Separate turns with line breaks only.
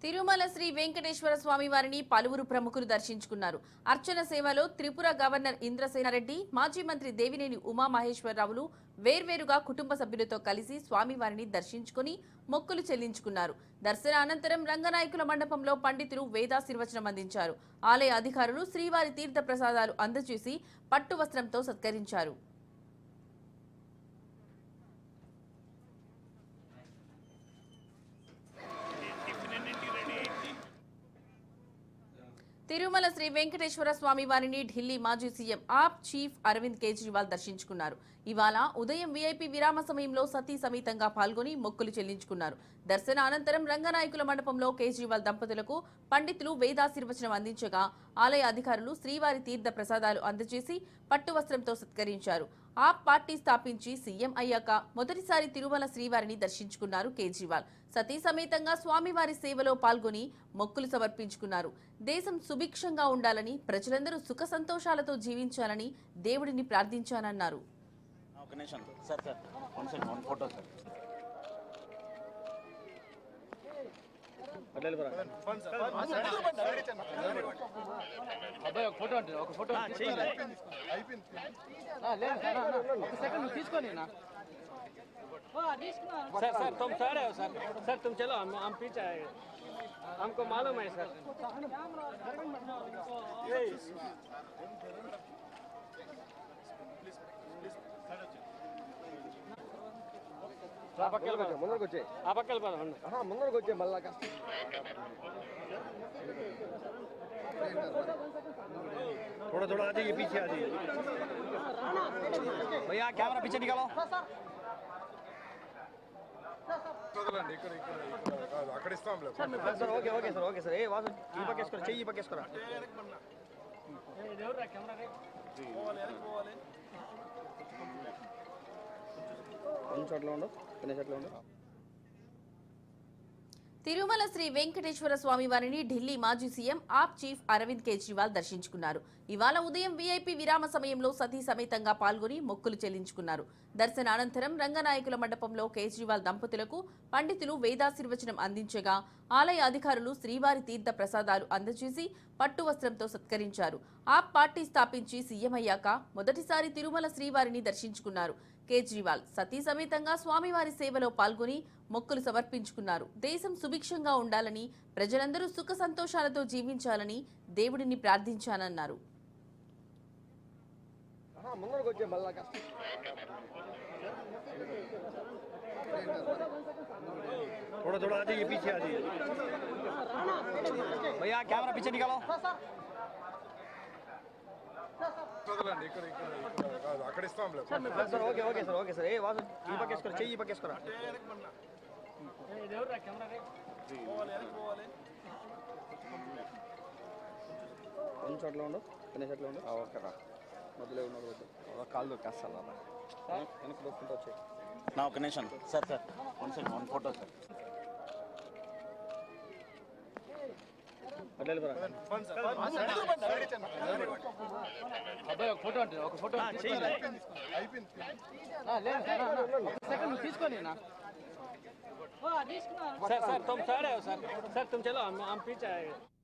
తిరుమల శ్రీ వెంకటేశ్వర స్వామి వారిని పలువురు ప్రముఖులు దర్శించుకున్నారు. అర్చన సేవలో త్రిపుర గవర్నర్ ఇంద్రసేనారెడ్డి, మాజీ మంత్రి దేవినేని ఉమామహేశ్వరరావులు వేర్వేరుగా కుటుంబ సభ్యులతో కలిసి స్వామివారిని దర్శించుకుని మొక్కులు చెల్లించుకున్నారు. దర్శన అనంతరం రంగనాయకుల మండపంలో పండితులు వేదాశీర్వచనం అందించారు. ఆలయ అధికారులు శ్రీవారి తీర్థ ప్రసాదాలు అందజేసి పట్టు వస్త్రంతో సత్కరించారు. తిరుమల శ్రీ వెంకటేశ్వర స్వామి వారిని ఢిల్లీ మాజీ సీఎం ఆప్ చీఫ్ అరవింద్ కేజ్రీవాల్ దర్శించుకున్నారు. ఇవాళ ఉదయం వీఐపీ విరామ సమయంలో సతీ సమేతంగా పాల్గొని మొక్కులు చెల్లించుకున్నారు. దర్శన అనంతరం రంగనాయకుల మండపంలో కేజ్రీవాల్ దంపతులకు పండితులు వేదాశీర్వచనం అందించగా ఆలయ అధికారులు శ్రీవారి తీర్థ ప్రసాదాలు అందజేసి పట్టు వస్త్రంతో సత్కరించారు. ఆప్ పార్టీ స్థాపించి సీఎం అయ్యాక మొదటిసారి తిరుమల శ్రీవారిని దర్శించుకున్నారు కేజ్రీవాల్. సతీ సమేతంగా స్వామివారి సేవలో పాల్గొని మొక్కులు సమర్పించుకున్నారు. దేశం సుభిక్షంగా ఉండాలని, ప్రజలందరూ సుఖ సంతోషాలతో జీవించాలని దేవుడిని ప్రార్థించానన్నారు.
అబ్బాయి ఒక ఫోటో అంటే ఒక ఫోటో తీసుకొని सर सर तुम सर हो सर तुम चलो हम पीछे आएंगे हमको मालूम है सर ముందరకు వచ్చే మళ్ళా थोड़ा थोड़ा आ जाइए पीछे आ जाइए भैया कैमरा पीछे निकालो
అక్కడ ఇస్తాం
sir okay okay sir okay sir ఏ వాసు ఈ పక్కేసుకోరా చెయ్యి ఈ పక్కేసుకోరా కొన్ని చోట్ల ఉండవు కొన్ని చోట్ల ఉండవు.
తిరుమల శ్రీ వెంకటేశ్వర స్వామి వారిని ఢిల్లీ మాజీ సీఎం ఆప్ చీఫ్ అరవింద్ కేజ్రీవాల్ దర్శించుకున్నారు. ఇవాళ ఉదయం వీఐపీ విరామ సమయంలో సతీ సమేతంగా పాల్గొని మొక్కులు చెల్లించుకున్నారు. దర్శన అనంతరం రంగనాయకుల మండపంలో కేజ్రీవాల్ దంపతులకు పండితులు వేదాశీర్వచనం అందించగా ఆలయ అధికారులు శ్రీవారి తీర్థ ప్రసాదాలు అందజేసి పట్టు వస్త్రంతో సత్కరించారు. ఆప్ పార్టీ స్థాపించి సీఎం అయ్యాక మొదటిసారి తిరుమల శ్రీవారిని దర్శించుకున్నారు. కేజ్రీవాల్ సతీ సమేతంగా స్వామివారి సేవలో పాల్గొని మొక్కులు సమర్పించుకున్నారు. దేశం సుభిక్షంగా ఉండాలని, ప్రజలందరూ సుఖ సంతోషాలతో జీవించాలని దేవుడిని ప్రార్థించానన్నారు.
थोड़ा थोड़ा आ जाइए पीछे आ जाइए भैया कैमरा पीछे निकालो
అక్కడ ఇస్తాం
sir okay okay sir okay sir ఏ వాసు ఈ పక్కేసుకోరా చెయ్యి ఈ పక్కేసుకోరా కొన్ని చోట్ల ఉండవు కొన్ని చోట్ల ఉండవు ఓకేరా మొదలే ఉన్నాడు కాళ్ళు దొక్కేస్తాను వెనక్కి దొక్కుంటూ వచ్చాయి
నా ఒక నిమిషం sir sir one photo sir
అబ్బాయి ఒక ఫోటో అంటే ఒక ఫోటో తీసుకొని सर तुम सर हो सर तुम चलो हम पीछे आएंगे